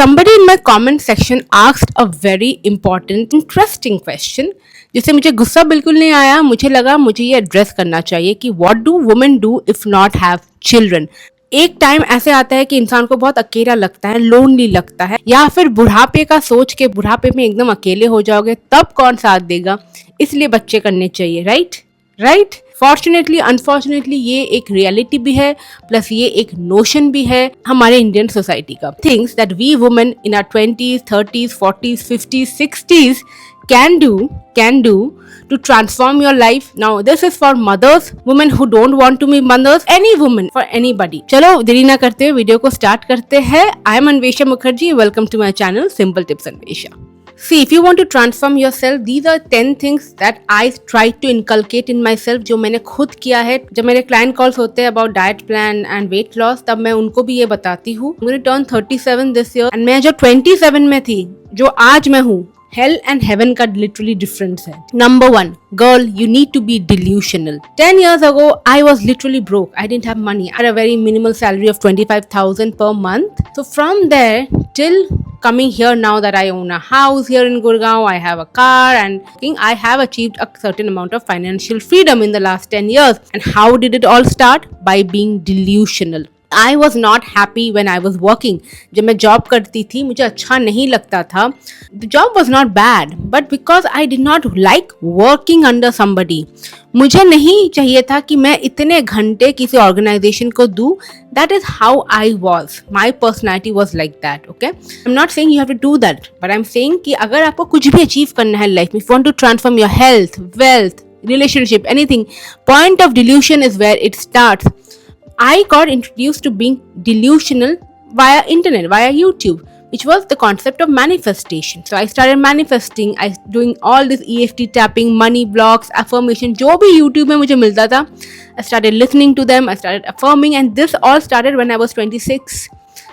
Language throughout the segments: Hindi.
Somebody in my comment section asked a very important, interesting question, जिससे मुझे गुस्सा बिल्कुल नहीं आया. मुझे लगा मुझे ये एड्रेस करना चाहिए कि what do women do if not have children. एक टाइम ऐसे आता है कि इंसान को बहुत अकेला लगता है, लोनली लगता है, या फिर बुढ़ापे का सोच के बुढ़ापे में एकदम अकेले हो जाओगे, तब कौन साथ देगा. इसलिए बच्चे करने चाहिए. राइट. फॉर्चुनेटली अनफॉर्चुनेटली ये एक रियलिटी भी है, प्लस ये एक नोशन भी है हमारे इंडियन सोसाइटी का. Things that we women in our 20s, 30s, 40s, 50s, 60s can do to transform your life. Now this is for mothers, women who don't want to be mothers, any woman, for anybody. चलो देरी ना करते हुए वीडियो को स्टार्ट करते हैं. I am Anvesha Mukherjee. Welcome to my channel Simple Tips Anvesha. See, if you want to transform yourself, these are 10 things that I try to inculcate in myself, जो मैंने खुद किया है. जब मेरे क्लाइंट कॉल्स होते हैं about diet plan and weight loss, तब मैं उनको भी ये बताती हूँ. I'm going to turn 37 this year, and मैं जो 27 में थी, जो आज मैं हूँ, Hell and heaven का literally difference है. Number 1, girl, you need to be delusional. 10 years ago, I was literally broke. I didn't have money. I had a very minimal salary of 25,000 per month. So from there till coming here now that I own a house here in Gurgaon, I have a car, and I have achieved a certain amount of financial freedom in the last 10 years. And how did it all start? By being delusional. I was not happy when I was working. जब मैं जॉब करती थी मुझे अच्छा नहीं लगता था. The job was not bad, but because I did not like working under somebody, मुझे नहीं चाहिए था कि मैं इतने घंटे किसी ऑर्गेनाइजेशन को दूं. That is how I was. My personality was like that. Okay, I'm not saying you have to do that, but I'm saying कि अगर आपको कुछ भी अचीव करना है लाइफ में, if you want to transform your health, wealth, relationship, anything, point of delusion is where it starts. I got introduced to being delusional via internet, via YouTube, which was the concept of manifestation. So I started manifesting. I doing all this EFT tapping, money blocks, affirmation, जो भी YouTube में मुझे मिलता था. I started listening to them. I started affirming, and this all started when I was 26.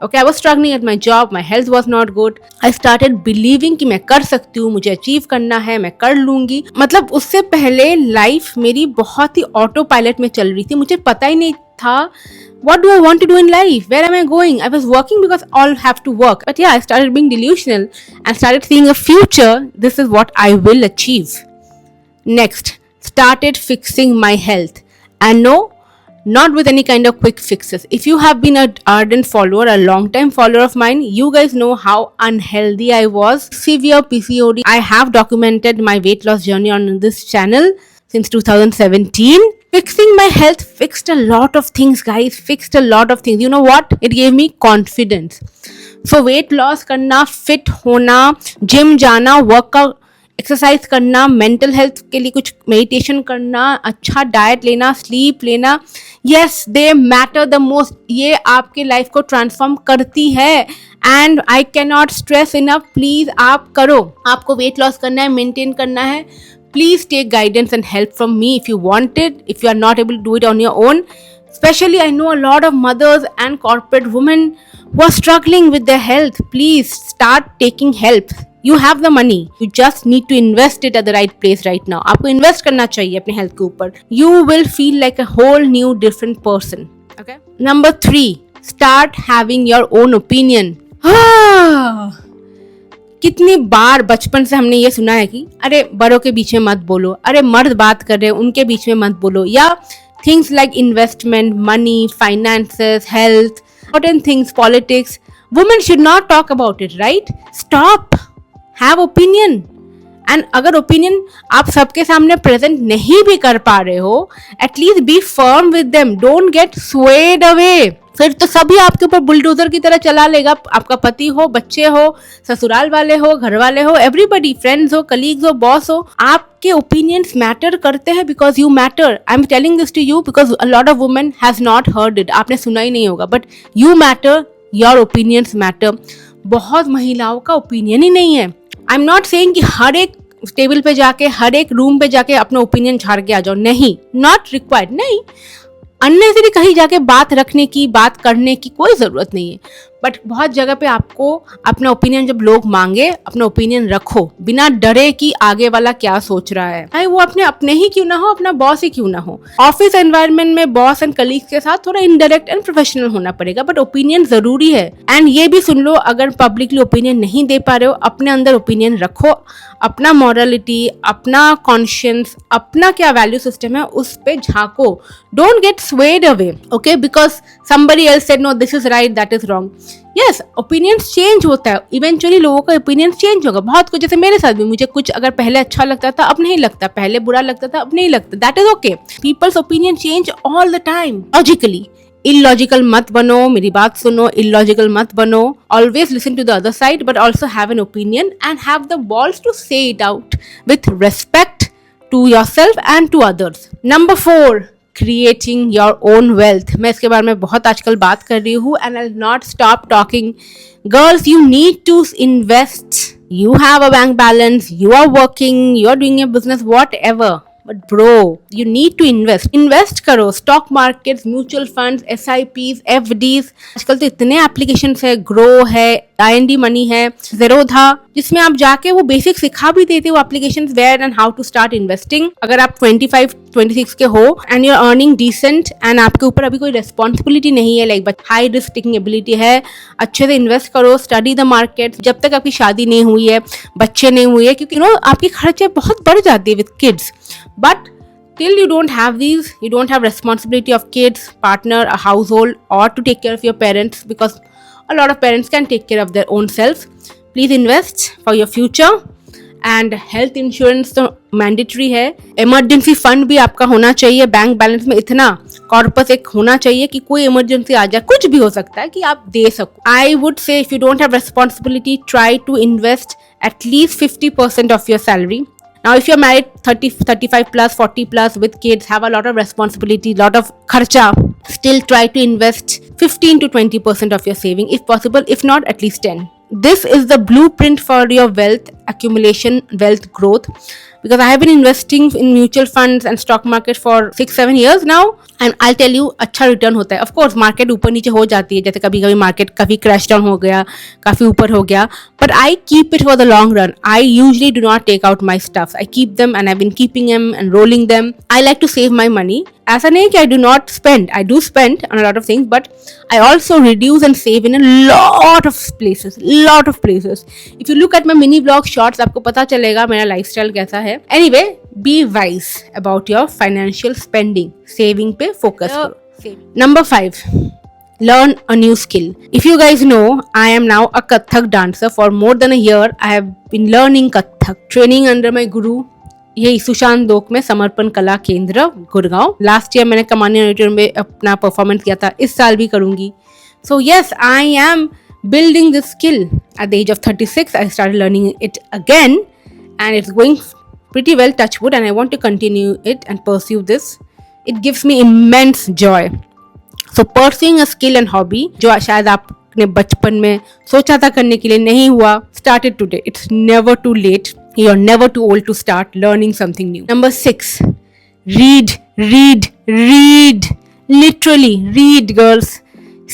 Okay, I was struggling at my job. My health was not good. I started believing कि मैं कर सकती हूँ, मुझे अचीव करना है, मैं कर लूंगी. मतलब उससे पहले लाइफ मेरी बहुत ही ऑटो पायलट में चल रही थी. मुझे पता ही नहीं था what do I want to do in life, where am I going. I was working because all have to work, but yeah, I started being delusional and started seeing a future. This is what I will achieve. Next, started fixing my health, and no, not with any kind of quick fixes. If you have been an ardent follower, a long time follower of mine, you guys know how unhealthy I was. Severe PCOD. I have documented my weight loss journey on this channel since 2017. Fixing my health fixed a lot of things, guys. Fixed a lot of things. You know what? It gave me confidence. So weight loss करना, fit होना, gym जाना, workout, एक्सरसाइज करना, मेंटल हेल्थ के लिए कुछ मेडिटेशन करना, अच्छा डाइट लेना, स्लीप लेना, yes they matter the most. ये आपके लाइफ को ट्रांसफॉर्म करती है. And I can not stress enough, please आप करो. आपको वेट लॉस करना है, मेंटेन करना है, please take guidance and help from me if you want it. If you are not able to do it on your own, especially I know a lot of mothers and corporate women who are struggling with their health. Please start taking help. You have the money, you just need to invest it at the right place right now. आपको invest करना चाहिए अपने health के ऊपर. You will feel like a whole new different person. Okay. Number 3, start having your own opinion. कितनी बार बचपन से हमने ये सुना है कि अरे बड़ों के बीच में मत बोलो, अरे मर्द बात कर रहे हैं उनके बीच में मत बोलो, या things like investment, money, finances, health, important things, politics. Women should not talk about it, right? Stop. Have opinion. And अगर ओपिनियन आप सबके सामने प्रेजेंट नहीं भी कर पा रहे हो, at least be firm with them. Don't get swayed away. फिर तो सभी आपके ऊपर बुलडोजर की तरह चला लेगा. आपका पति हो, बच्चे हो, ससुराल वाले हो, घर वाले हो, एवरीबडी, फ्रेंड्स हो, कलीग्स हो, बॉस हो. आपके ओपिनियंस मैटर करते हैं because you matter. I am telling this to you because a lot of women has not heard it. आपने सुना ही नहीं होगा, but you matter, your opinions matter. बहुत महिलाओं का ओपिनियन ही नहीं है. आई एम नॉट सेइंग कि हर एक टेबल पे जाके, हर एक रूम पे जाके अपना ओपिनियन झाड़ के आ जाओ. नहीं, नॉट रिक्वायर्ड. नहीं, अननेसेसरी कहीं जाके बात रखने की, बात करने की कोई जरूरत नहीं है. बट बहुत जगह पे आपको अपना ओपिनियन जब लोग मांगे, अपना ओपिनियन रखो बिना डरे कि आगे वाला क्या सोच रहा है, चाहे वो अपने ही क्यों ना हो, अपना बॉस ही क्यों ना हो। ऑफिस एनवायरनमेंट में बॉस एंड कलीग्स के साथ थोड़ा इनडायरेक्ट एंड प्रोफेशनल होना पड़ेगा, बट ओपिनियन जरूरी है। एंड ये भी सुन लो, अगर पब्लिकली ओपिनियन नहीं दे पा रहे हो, अपने अंदर ओपिनियन रखो, अपना मॉरलिटी, अपना कॉन्शियंस, अपना क्या वैल्यू सिस्टम है उस पे झांको। Don't get swayed away, okay, because somebody else said no, this is right, that is wrong. Yes, opinions change होता है, इवेंचुअली लोगों का ओपिनियन चेंज होगा। बहुत कुछ, जैसे मेरे साथ भी, मुझे कुछ अगर पहले अच्छा लगता था अब नहीं लगता, पहले बुरा लगता था अब नहीं लगता, that is okay. People's opinion change all the time. Logically illogical मत बनो, मेरी बात सुनो, इलॉजिकल मत बनो। Always listen to the other side but also have an opinion and have the balls to say it out with respect to yourself and to others. Number 4, creating your own wealth. मैं इसके बारे में बहुत आजकल बात कर रही हूँ and I not stop talking. Girls, you need to invest. You have a bank balance, you are working, you are doing a business, whatever. But bro, you need to invest. Invest करो, stock markets, mutual funds, SIPs, FDs। आजकल तो इतने एप्लीकेशंस है, ग्रो है, IND मनी है, ज़ेरोधा, जिसमें आप जाके वो बेसिक सिखा भी देते हो applications, where and how to start investing. अगर आप 25-26 के हो and you are earning decent and आपके ऊपर अभी कोई रिस्पॉन्सिबिलिटी नहीं है, like high risk taking ability है, अच्छे से इन्वेस्ट करो, स्टडी द मार्केट। जब तक आपकी शादी नहीं हुई है, बच्चे नहीं हुए हैं, क्योंकि आपकी खर्चे बहुत बढ़ जाती है with kids. But till you don't have these, you don't have responsibility of kids, partner, a household, or to take care of your parents, because a lot of parents can take care of their own selves. Please invest for your future. And health insurance तो मैंडेटरी है। इमरजेंसी फंड भी आपका होना चाहिए। बैंक बैलेंस में इतना कॉर्पस एक होना चाहिए कि कोई इमरजेंसी आ जाए, कुछ भी हो सकता है, कि आप दे सको। I would say if you don't have responsibility, try to invest at least 50% of your salary. Now, if you're married 30, 35 plus, 40 plus with kids, have a lot of responsibility, lot of kharcha, still try to invest 15 to 20% of your saving if possible. If not, at least 10. This is the blueprint for your wealth accumulation, wealth growth. Because I have been investing in mutual funds and stock market for 6-7 years now, and I'll tell you, अच्छा रिटर्न होता है। ऑफ कोर्स मार्केट ऊपर नीचे हो जाती है, जैसे कभी कभी मार्केट काफ़ी क्रैश डाउन हो गया, काफ़ी ऊपर हो गया, but I keep it for the long run. I usually do not take out my stuffs, I keep them and I been keeping them and rolling them. I like to save my money. ऐसा नहीं कि I do not spend, I do spend on a lot of things, but I also reduce and save in a lot of places. If you look at my mini vlog shorts, आपको पता चलेगा मेरा lifestyle कैसा है। Anyway, be wise about your financial spending. Saving पे focus करो। Number 5, learn a new skill. If you guys know, I am now a Kathak dancer. For more than a year, I have been learning Kathak. Training under my guru, यही सुशांत दोक में समर्पण कला केंद्र गुड़गांव। लास्ट ईयर मैंने कमानी ऑडिटोरियम में अपना परफॉर्मेंस किया था, इस साल भी करूंगी। So yes, I am building this skill. At the age of 36, I started learning it again, and it's going pretty well, touch wood, and I want to continue it and pursue this. It gives me immense joy. So pursuing a skill and hobby जो शायद आपने बचपन में सोचा था करने के लिए, नहीं हुआ, started today. It's never too late. You're never too old to start learning something new. Number 6, read. Literally read, girls.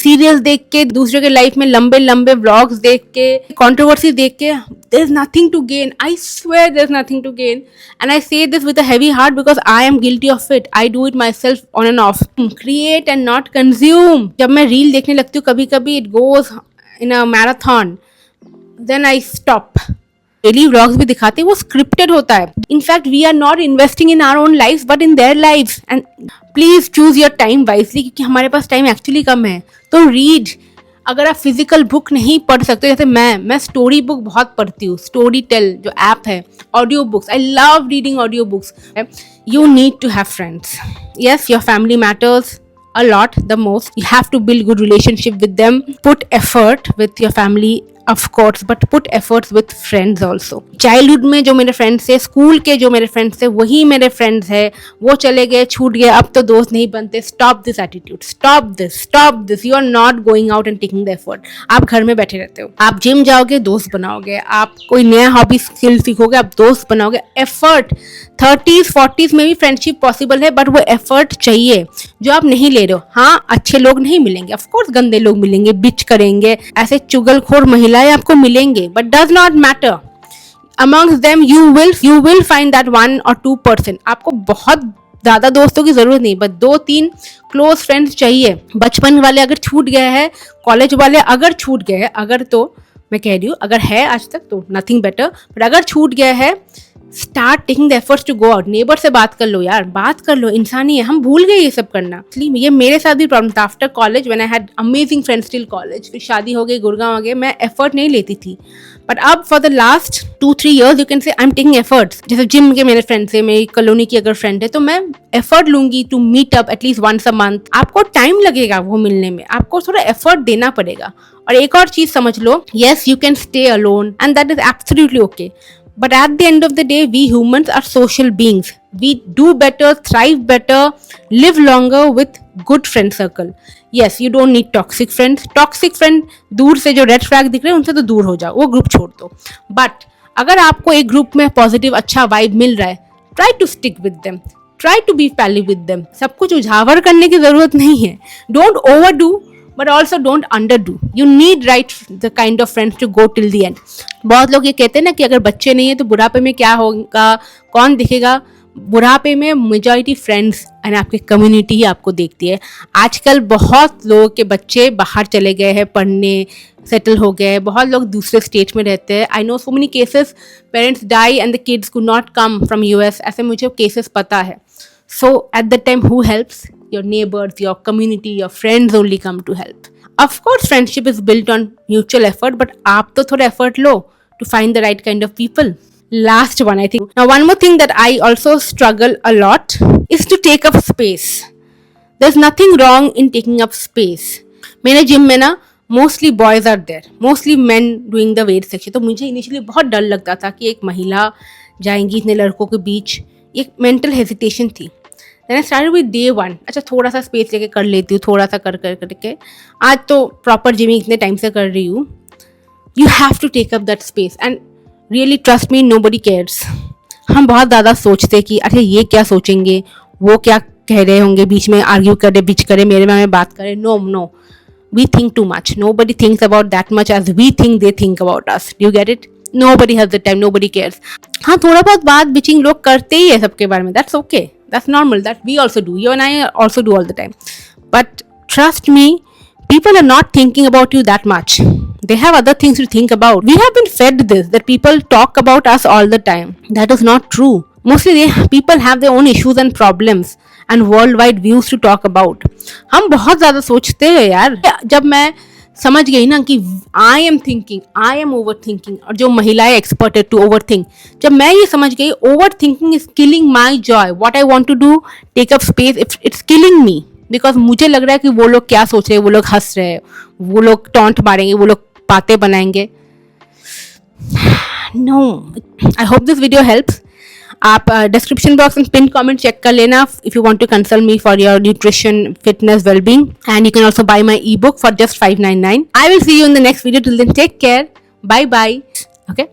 Serials देख के, दूसरे के लाइफ में लंबे लंबे व्लॉग्स देख के, कंट्रोवर्सी देख के, there is nothing to gain. I swear there is nothing to gain. And I say this with a heavy heart because I am guilty of it. I do it myself on and off. Create and not consume. जब मैं रील देखने लगती हूँ कभी कभी, it goes in a marathon. Then I stop. Daily vlogs भी दिखाते हैं, वो स्क्रिप्टेड होता है। In fact we are not investing in our own life but in their life. And please choose your time wisely, क्योंकि हमारे पास टाइम एक्चुअली कम है। तो रीड। अगर आप फिजिकल बुक नहीं पढ़ सकते, जैसे मैं स्टोरी बुक बहुत पढ़ती हूँ, स्टोरी टेल जो ऐप है, audio books, I love reading audio books. You need to have friends. Yes, your family matters a lot, the most. You have to build good relationship with them, put effort with your family of course, but put efforts with friends also. Childhood में जो मेरे फ्रेंड्स थे, स्कूल के जो मेरे फ्रेंड्स थे, वही मेरे फ्रेंड्स है. वो चले गए, छूट गए, अब तो दोस्त नहीं बनते. Stop this attitude, stop this. You are not going out and taking the effort. आप घर में बैठे रहते हो, आप जिम जाओगे, दोस्त बनाओगे. आप कोई नया हॉबी स्किल सीखोगे, आप दोस्त बनाओगे. एफर्ट 30s 40s में भी फ्रेंडशिप पॉसिबल है, बट वो एफर्ट चाहिए जो आप नहीं ले रहे हो. हाँ, अच्छे लोग नहीं मिलेंगे, ऑफकोर्स गंदे लोग मिलेंगे, बिच करेंगे, ऐसे चुगलखोर महिलाएं आपको मिलेंगे, but does not matter. amongst them you will find that 1 or 2%. आपको बहुत ज्यादा दोस्तों की जरूरत नहीं, बस 2-3 क्लोज फ्रेंड्स चाहिए. बचपन वाले अगर छूट गए हैं, कॉलेज वाले अगर छूट गए हैं, अगर तो मैं कह रही हूँ अगर है आज तक तो नथिंग बेटर, बट अगर छूट गया है, start taking the efforts to go out. Neighbour से बात कर लो यार, बात कर लो. इंसानी है, हम भूल गए ये सब करना. ये मेरे साथ भी प्रॉब्लम था. After college when I had amazing friends till college, फिर शादी हो गई, गुड़गांव आ गए, मैं एफर्ट नहीं लेती थी. बट अब for the last 2-3 years you can say I am taking efforts. जैसे जिम के मेरे फ्रेंड्स है, मेरी कॉलोनी की अगर फ्रेंड है, तो मैं एफर्ट लूंगी to meet up at least once a month. आपको टाइम लगेगा वो मिलने में, आपको थोड़ा एफर्ट देना पड़ेगा. और एक और चीज समझ लो, yes you can stay alone and that is absolutely okay. But at the end of the day, we humans are social beings. We do better, thrive better, live longer with good friend circle. Yes, you don't need toxic friends. Toxic friend दूर से जो red flag दिख रहे हैं उनसे तो दूर हो जाओ, वो ग्रुप छोड़ दो. But अगर आपको एक ग्रुप में पॉजिटिव अच्छा वाइब मिल रहा है, try to stick with them. Try to be pally with them. सब कुछ उजावर करने की जरूरत नहीं है. Don't overdo. But also don't underdo. You need right the kind of friends to go till the end. बहुत लोग ये कहते हैं ना कि अगर बच्चे नहीं है तो बुढ़ापे में क्या होगा, कौन दिखेगा. बुढ़ापे में मेजॉरिटी फ्रेंड्स एंड आपकी कम्युनिटी ही आपको देखती है. आजकल बहुत लोगों के बच्चे बाहर चले गए हैं पढ़ने, सेटल हो गए हैं. बहुत लोग दूसरे स्टेट में रहते हैं. I know so many cases, parents die and the kids could not come from US. ऐसे मुझे केसेस पता है. So at that time, who helps? Your neighbors, your community, your friends only come to help. Of course, friendship is built on mutual effort, but आप तो थोड़ा effort low to find the right kind of people. Last one, I think. Now, one more thing that I also struggle a lot is to take up space. There's nothing wrong in taking up space. मेरे जिम में ना mostly boys are there, mostly man doing the weight section. तो मुझे इनिशियली बहुत डर लगता था कि एक महिला जाएंगी इतने लड़कों के बीच. एक मेंटल हेजिटेशन थी. Then I started with day 1. अच्छा थोड़ा सा स्पेस लेके कर लेती हूँ, थोड़ा सा कर करके आज तो प्रॉपर जिमिंग इतने टाइम से कर रही हूँ. You have to take up that space and really trust me, nobody cares. हम बहुत ज़्यादा सोचते कि अरे ये क्या सोचेंगे, वो क्या कह रहे होंगे, बीच में आर्ग्यू करे, बीच करे, मेरे में बात करे. No, we think too much. Nobody thinks about that much as we think they think about us. Do you get it? Nobody has the time, nobody cares. हाँ, थोड़ा बहुत बात बिचिंग लोग करते ही है सबके बारे में. That's okay. That's normal. That we also do. You and I also do all the time. But trust me, people are not thinking about you that much. They have other things to think about. We have been fed this, that people talk about us all the time. That is not true. Mostly people have their own issues and problems and worldwide views to talk about. हम बहुत ज़्यादा सोचते हैं यार. जब मैं समझ गई ना कि I am thinking, I am over thinking, और जो महिलाएं एक्सपर्ट है टू ओवर थिंक, जब मैं ये समझ गई over thinking is killing my joy, what I want to do, take up space, it's killing me. Because मुझे लग रहा है कि वो लोग क्या सोच रहे हैं, वो लोग हंस रहे हैं, वो लोग टॉन्ट मारेंगे, वो लोग बातें बनाएंगे. No, I hope this video helps. आप डिस्क्रिप्शन बॉक्स में पिन कमेंट चेक कर लेना if you want to consult me for your nutrition, fitness, wellbeing, and you can also buy my e book for just $5.99. I will see you in the next video. Till then, take care. Bye bye. Okay.